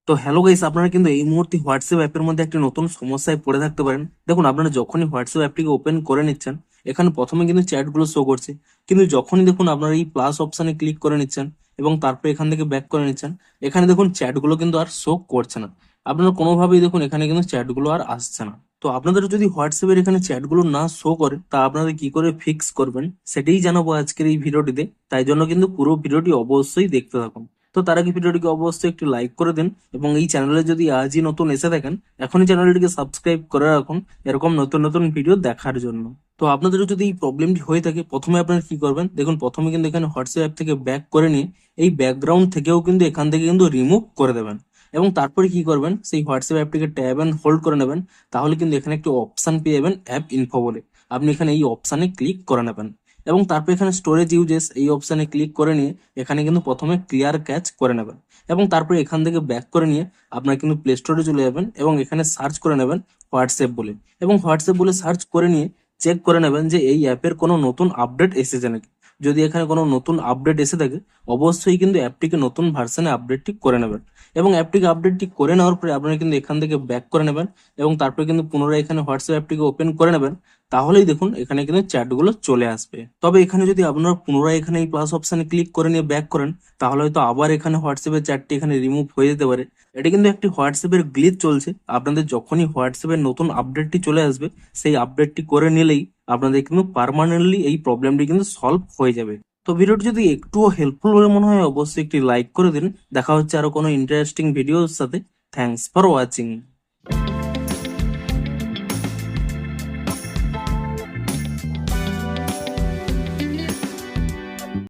তো hello guys, আপনারা কিন্তু এই মুহূর্তে হোয়াটসঅ্যাপ অ্যাপের মধ্যে একটি নতুন সমস্যায় পড়ে থাকতে পারেন। দেখুন, আপনারা যখনই হোয়াটসঅ্যাপ অ্যাপটিকে ওপেন করে নিচ্ছেন, এখানে প্রথমে কিন্তু চ্যাটগুলো শো করছে, কিন্তু যখনই দেখুন আপনারা এই প্লাস অপশানে ক্লিক করে নিচ্ছেন এবং তারপরে এখান থেকে ব্যাক করে নিচ্ছেন, এখানে দেখুন চ্যাটগুলো কিন্তু আর শো করছে না। আপনারা কোনোভাবেই দেখুন এখানে কিন্তু চ্যাটগুলো আর আসছে না। তো আপনাদের যদি হোয়াটসঅ্যাপের এখানে চ্যাটগুলো না শো করে, তা আপনারা কি করে ফিক্স করবেন সেটাই জানাবো আজকের এই ভিডিওটিতে। তাই জন্য কিন্তু পুরো ভিডিওটি অবশ্যই দেখতে থাকুন। তো তার আগে ভিডিওটিকে অবশ্যই একটি লাইক করে দিন এবং এই চ্যানেলে যদি আজই নতুন এসে থাকেন, এখনই চ্যানেলটিকে সাবস্ক্রাইব করে রাখুন এরকম নতুন নতুন ভিডিও দেখার জন্য। তো আপনাদের যদি এই প্রবলেমটি হয়ে থাকে, প্রথমে আপনারা কি করবেন, দেখুন প্রথমে কিন্তু এখানে হোয়াটসঅ্যাপ অ্যাপ থেকে ব্যাক করে নিয়ে এই ব্যাকগ্রাউন্ড থেকেও কিন্তু এখান থেকে কিন্তু রিমুভ করে দেবেন। এবং তারপরে কি করবেন, সেই হোয়াটসঅ্যাপ অ্যাপটিকে ট্যাব অ্যান্ড হোল্ড করে নেবেন। তাহলে কিন্তু এখানে একটি অপশন পেয়ে যাবেন অ্যাপ ইনফো বলে। আপনি এখানে এই অপশানে ক্লিক করে নেবেন এবং তারপর এখানে স্টোরেজ ইউজেস এই অপশানে ক্লিক করে নিয়ে এখানে কিন্তু প্রথমে ক্লিয়ার ক্যাচ করে নেবেন। এবং তারপরে এখান থেকে ব্যাক করে নিয়ে আপনার কিন্তু প্লে স্টোরে চলে যাবেন এবং এখানে সার্চ করে নেবেন হোয়াটসঅ্যাপ বলে। এবং হোয়াটসঅ্যাপ বলে সার্চ করে নিয়ে চেক করে নেবেন যে এই অ্যাপের কোনো নতুন আপডেট এসেছে নাকি। যদি এখানে কোনো নতুন আপডেট এসে থাকে, অবশ্যই কিন্তু অ্যাপটিকে নতুন ভার্সনে আপডেটটি করে নেবেন। এবং অ্যাপটিকে আপডেটটি করে নেওয়ার পরে আপনারা কিন্তু এখান থেকে ব্যাক করে নেবেন এবং তারপরে কিন্তু পুনরায় এখানে হোয়াটসঅ্যাপ অ্যাপটিকে ওপেন করে নেবেন। তাহলেই দেখুন এখানে কিন্তু চ্যাটগুলো চলে আসবে। তবে এখানে যদি আপনারা পুনরায় এখানে এই প্লাস অপশানে ক্লিক করে নিয়ে ব্যাক করেন, তাহলে হয়তো আবার এখানে হোয়াটসঅ্যাপের চ্যাটটি এখানে রিমুভ হয়ে যেতে পারে। এটা কিন্তু একটি হোয়াটসঅ্যাপের গ্লিচ চলছে। আপনাদের যখনই হোয়াটসঅ্যাপের নতুন আপডেটটি চলে আসবে, সেই আপডেটটি করে নিলেই আপনাদের কিন্তু পার্মানেন্টলি এই প্রবলেমটি কিন্তু সলভ হয়ে যাবে। তো ভিডিওটি যদি একটুও হেল্পফুল বলে মনে হয়, অবশ্যই একটি লাইক করে দিন। দেখা হচ্ছে আরো কোনো ইন্টারেস্টিং ভিডিওর সাথে। Thanks for watching.